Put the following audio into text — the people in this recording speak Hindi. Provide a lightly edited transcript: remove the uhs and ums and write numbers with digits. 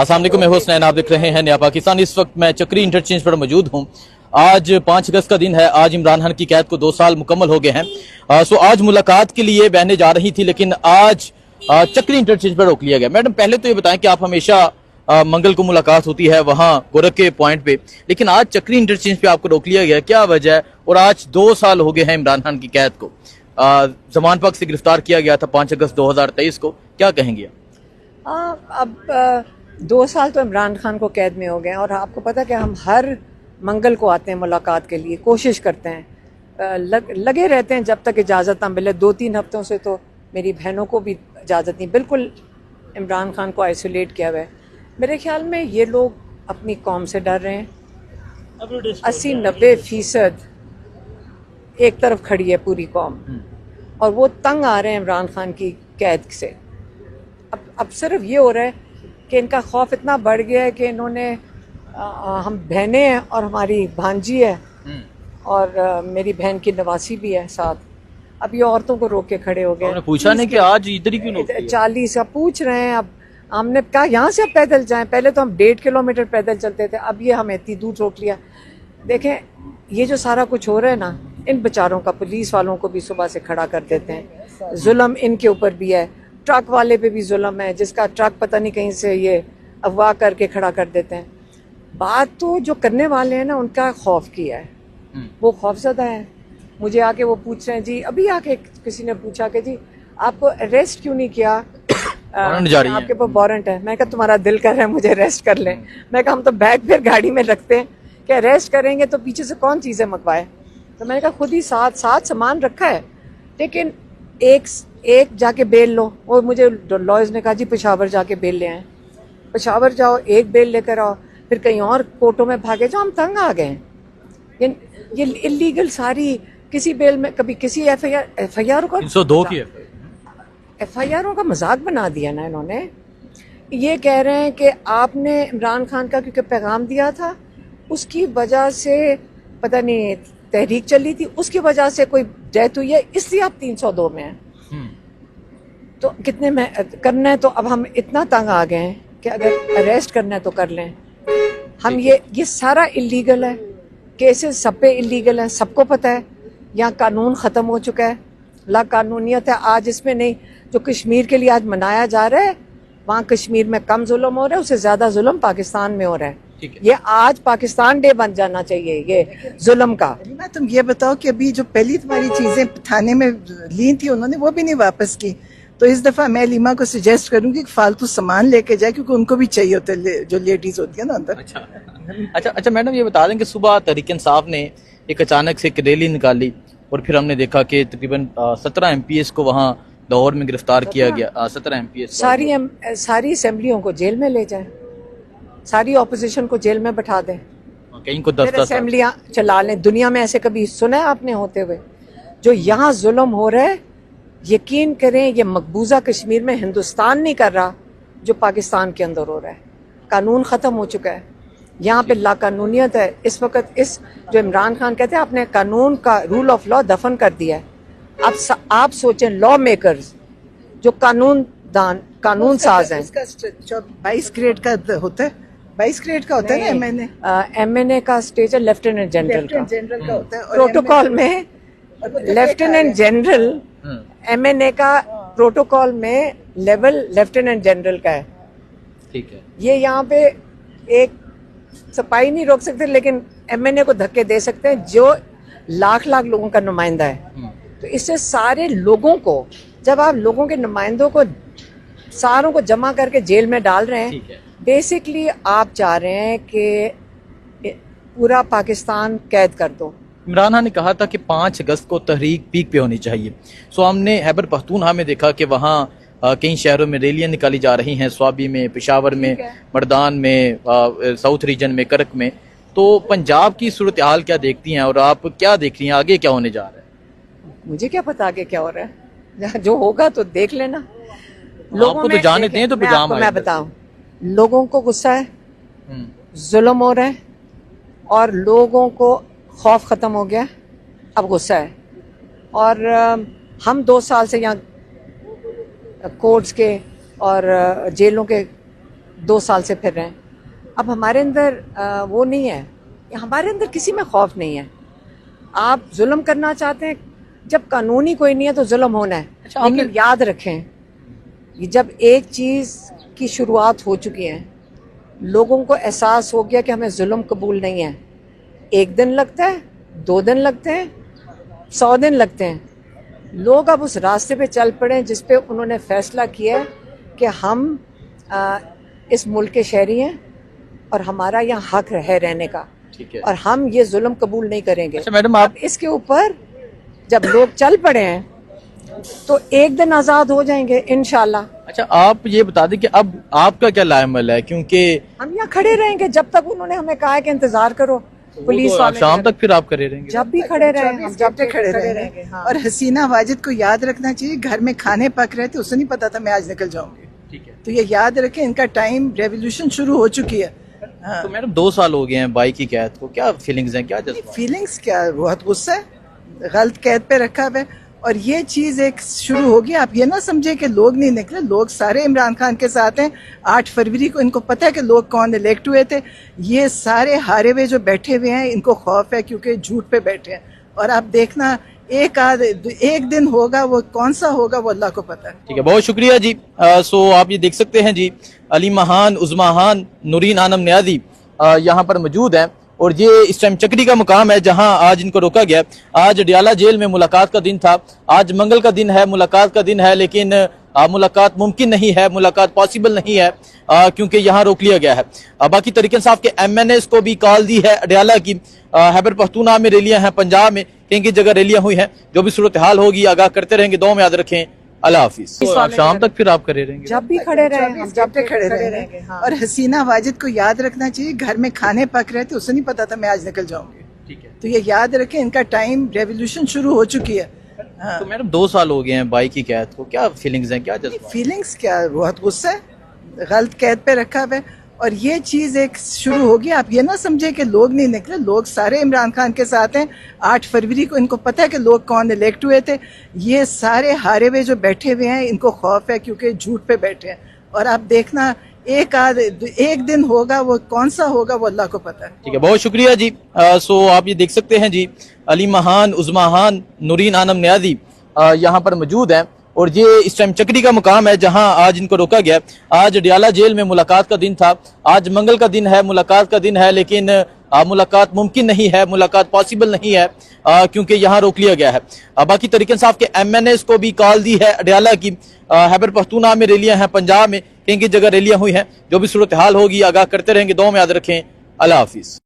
अस्सलाम वालेकुम, मैं हुसनैन, आप देख रहे हैं नया पाकिस्तान। इस वक्त मैं चक्री इंटरचेंज पर मौजूद हूँ। आज 5 अगस्त का दिन है। आज इमरान खान की कैद को 2 साल मुकम्मल हो गए हैं। सो आज मुलाकात के लिए बहनें जा रही थी, लेकिन आज चक्री इंटरचेंज पर रोक लिया गया। मैडम, पहले तो ये बताएं कि आप हमेशा मंगल को मुलाकात होती है वहाँ गोरख के पॉइंट पे, लेकिन आज चक्री इंटरचेंज पे आपको रोक लिया गया, क्या वजह है? और आज 2 साल हो गए हैं इमरान खान की कैद को। जमान पाक से गिरफ्तार किया गया था 5 अगस्त 2023 को, क्या कहेंगे? अब 2 साल तो इमरान खान को कैद में हो गए हैं और आपको पता है कि हम हर मंगल को आते हैं मुलाकात के लिए, कोशिश करते हैं, लगे रहते हैं जब तक इजाज़त ना मिले। 2-3 हफ्तों से तो मेरी बहनों को भी इजाज़त नहीं, बिल्कुल इमरान खान को आइसोलेट किया हुआ है। मेरे ख्याल में ये लोग अपनी कौम से डर रहे हैं। 80-90% एक तरफ खड़ी है पूरी कौम, और वो तंग आ रहे हैं इमरान खान की कैद से। अब सिर्फ ये हो रहा है कि इनका खौफ इतना बढ़ गया है कि इन्होंने हम बहनें हैं और हमारी भांजी है और मेरी बहन की नवासी भी है साथ। अब ये औरतों को रोक के खड़े हो गए। पूछा नहीं कि आज इधर ही क्यों? 40 का पूछ रहे हैं। अब हमने कहा यहाँ से अब पैदल जाएं। पहले तो हम 1.5 किलोमीटर पैदल चलते थे, अब ये हमें इतनी दूर रोक लिया। देखें, ये जो सारा कुछ हो रहा है ना, इन बेचारों का पुलिस वालों को भी सुबह से खड़ा कर देते हैं। जुल्म इनके ऊपर भी है, ट्रक वाले पे भी जुल्म है, जिसका ट्रक पता नहीं कहीं से ये अगवा करके खड़ा कर देते हैं। बात तो जो करने वाले हैं ना, उनका खौफ किया है, वो खौफजदा है। मुझे आके वो पूछ रहे हैं, जी अभी आके किसी ने पूछा कि जी आपको अरेस्ट क्यों नहीं किया, आपके पास वारंट है। मैं कहा तुम्हारा दिल कर रहा है मुझे अरेस्ट कर लें। मैं कहा हम तो बैग फिर गाड़ी में रखते हैं कि अरेस्ट करेंगे तो पीछे से कौन चीज़ें मंगवाए। तो मैंने कहा खुद ही साथ सामान रखा है, लेकिन एक जाके बेल लो। और मुझे लॉयर्स ने कहा जी पेशावर जाके बेल ले आए। पेशावर जाओ, एक बेल लेकर आओ, फिर कहीं और कोर्टों में भागे जाओ। हम तंग आ गए। ये इलीगल सारी, किसी बेल में कभी किसी एफआईआर का 302 की एफआईआरों का मजाक बना दिया ना इन्होंने। ये कह रहे हैं कि आपने इमरान खान का क्योंकि पैगाम दिया था, उसकी वजह से पता नहीं तहरीक चली थी, उसकी वजह से कोई डेथ हुई है, इसलिए आप 302 में हैं। तो कितने में करना है? तो अब हम इतना तंग आ गए हैं कि अगर अरेस्ट करना है तो कर लें हम। ये सारा इलीगल है, केसेस सब पे इलीगल है, सबको पता है। यहाँ कानून ख़त्म हो चुका है, ला कानूनियत है। आज इसमें नहीं, जो कश्मीर के लिए आज मनाया जा रहा है, वहाँ कश्मीर में कम जुल्म हो रहा है, उससे ज़्यादा जुल्म पाकिस्तान में हो रहा है। ये आज पाकिस्तान डे बन जाना चाहिए ये जुल्म का। तुम ये बताओ कि अभी जो पहली तुम्हारी चीजें थाने में ली थी उन्होंने वो भी नहीं वापस की, तो इस दफा मैं लीमा को सजेस्ट करूंगी कि फालतू सामान लेके जाए, क्योंकि उनको भी चाहिए होता है, जो लेडीज होती है ना अंदर। अच्छा मैडम, ये बता दें कि सुबह तहरीक इंसाफ ने एक अचानक से एक रैली निकाली और फिर हमने देखा कि तकरीबन 17 MPs को वहाँ लाहौर में गिरफ्तार किया गया। 17 MPs सारी असेंबलियों को जेल में ले जाए, सारी ऑपोजिशन को जेल में बैठा दें, कहीं को 10 असेंबलियां चला लें। दुनिया में ऐसे कभी सुना है आपने होते हुए? जो यहाँ जुल्म हो रहा है, यकीन करें ये मकबूजा कश्मीर में हिंदुस्तान नहीं कर रहा जो पाकिस्तान के अंदर हो रहा है। कानून ख़त्म हो चुका है, यहाँ पे लाकानूनियत है इस वक्त। इस जो इमरान खान कहते हैं आपने कानून का, रूल ऑफ लॉ दफन कर दिया है। अब आप सोचें, लॉ मेकर्स जो कानून साज हैं, 22 ग्रेड का होता है, 22 ग्रेड का होता है ना MNA का स्टेज है, लेफ्टिनेंट जनरल का होता है। प्रोटोकॉल में लेफ्टिनेंट जनरल, MNA का प्रोटोकॉल में लेवल लेफ्टिनेंट जनरल का है। ठीक है, ये यहाँ पे एक सफाई नहीं रोक सकते, लेकिन MNA को धक्के दे सकते हैं जो लाख लोगों का नुमाइंदा है। तो इससे सारे लोगों को, जब आप लोगों के नुमाइंदों को सारों को जमा करके जेल में डाल रहे हैं, बेसिकली आप चाह रहे हैं कि पूरा पाकिस्तान कैद कर दो। इमरान खान ने कहा था कि 5 अगस्त को तहरीक पीक पे होनी चाहिए। सो हमने खैबर पख्तूनख्वा में देखा कि वहाँ कई शहरों में रैलियां निकाली जा रही हैं, स्वाबी में, पेशावर में, मर्दान में, साउथ रीजन में, करक में। तो पंजाब की सूरत हाल क्या देखती हैं और आप क्या देख रही हैं, आगे क्या होने जा रहा है? मुझे क्या पता आगे क्या हो रहा है, जो होगा तो देख लेना। लोगों को तो जाने दें तो मैं बताऊं, लोगों को गुस्सा है, जुल्म हो रहा है, और लोगों को खौफ ख़त्म हो गया, अब गुस्सा है। और हम 2 साल से यहाँ कोर्ट्स के और जेलों के 2 साल से फिर रहे हैं। अब हमारे अंदर वो नहीं है, हमारे अंदर किसी में खौफ नहीं है। आप जुल्म करना चाहते हैं, जब कानूनी कोई नहीं है तो जुल्म होना है। लेकिन याद रखें, ये जब एक चीज़ की शुरुआत हो चुकी है, लोगों को एहसास हो गया कि हमें जुल्म कबूल नहीं है। 1 दिन लगता है, 2 दिन लगते हैं, 100 दिन लगते हैं, लोग अब उस रास्ते पे चल पड़े जिस पे उन्होंने फैसला किया है कि हम इस मुल्क के शहरी हैं और हमारा यहाँ हक है रहने का, ठीक है, और हम ये जुल्म कबूल नहीं करेंगे। अच्छा मैडम, आप इसके ऊपर जब लोग चल पड़े हैं तो एक दिन आज़ाद हो जाएंगे इंशाल्लाह। अच्छा आप ये बता दें कि अब आपका क्या लाएमल है, क्योंकि हम यहाँ खड़े रहेंगे जब तक उन्होंने हमें कहा है कि इंतजार करो, पुलिस वाले शाम तक फिर आप करे रहेंगे? जब भी खड़े रहे, हम जब तक खड़े रहेंगे। हाँ। और हसीना वाजिद को याद रखना चाहिए, घर में खाने पक रहे थे, उसे नहीं पता था मैं आज निकल जाऊंगी। ठीक है, तो ये याद रखें, इनका टाइम रेवोल्यूशन शुरू हो चुकी है। हाँ। तो मैडम 2 साल हो गए हैं बाई की कैद को, क्या फीलिंग्स हैं, क्या जज्बा? फीलिंग्स क्या, बहुत गुस्सा है, गलत कैद पे रखा हुआ है। और ये चीज एक शुरू होगी, आप ये ना समझे कि लोग नहीं निकले, लोग सारे इमरान खान के साथ हैं। 8 फरवरी को इनको पता है कि लोग कौन इलेक्ट हुए थे। ये सारे हारे हुए जो बैठे हुए हैं, इनको खौफ है क्योंकि झूठ पे बैठे हैं। और आप देखना एक दिन होगा, वो कौन सा होगा वो अल्लाह को पता है। ठीक है, बहुत शुक्रिया जी। सो आप ये देख सकते हैं जी, अली महान, उज़्माहान, नूरीन आनम न्याजी यहाँ पर मौजूद हैं, और ये इस टाइम चक्री का मुकाम है जहां आज इनको रोका गया। आज अडियाला जेल में मुलाकात का दिन था, आज मंगल का दिन है, मुलाकात का दिन है, लेकिन मुलाकात मुमकिन नहीं है, मुलाकात पॉसिबल नहीं है क्योंकि यहाँ रोक लिया गया है। बाकी तरीके इंसाफ के MNAs को भी कॉल दी है अडियाला की। खैबर पख्तूनख्वा में रैलियां हैं, पंजाब में कहीं की जगह रैलियां हुई हैं। जो भी सूरत हाल होगी आगाह करते रहेंगे। दुआ में याद रखें। अल्लाह हाफिज। शाम तक फिर आप करे रहेंगे? जब भी खड़े रहे, हम जब तक खड़े रहेंगे। हाँ। और हसीना वाजिद को याद रखना चाहिए, घर में खाने पक रहे थे, उसे नहीं पता था मैं आज निकल जाऊंगी। ठीक है, तो ये याद रखें, इनका टाइम रेवोल्यूशन शुरू हो चुकी है। हाँ। तो मैडम 2 साल हो गए हैं बाई की कैद को, क्या फीलिंग्स हैं, क्या जज्बा? फीलिंग्स क्या, बहुत गुस्सा है, गलत कैद पे रखा हुआ है। और ये चीज एक शुरू होगी, आप ये ना समझे कि लोग नहीं निकले, लोग सारे इमरान खान के साथ हैं। 8 फरवरी को इनको पता है कि लोग कौन इलेक्ट हुए थे। ये सारे हारे हुए जो बैठे हुए हैं, इनको खौफ है क्योंकि झूठ पे बैठे हैं। और आप देखना एक दिन होगा, वो कौन सा होगा वो अल्लाह को पता है। ठीक है, बहुत शुक्रिया जी। सो आप ये देख सकते हैं जी, अली महान, उज़्माहान, नूरीन आनम न्याजी यहाँ पर मौजूद हैं, और ये इस टाइम चक्री का मुकाम है जहां आज इनको रोका गया। आज अडियाला जेल में मुलाकात का दिन था, आज मंगल का दिन है, मुलाकात का दिन है, लेकिन मुलाकात मुमकिन नहीं है, मुलाकात पॉसिबल नहीं है क्योंकि यहाँ रोक लिया गया है। बाकी तरीके इंसाफ के MNAs को भी कॉल दी है अडियाला की। खैबर पख्तूनख्वा में रैलियां हैं, पंजाब में कहीं की जगह रैलियां हुई हैं। जो भी सूरत हाल होगी आगाह करते रहेंगे। दुआ में याद रखें। अल्लाह हाफिज।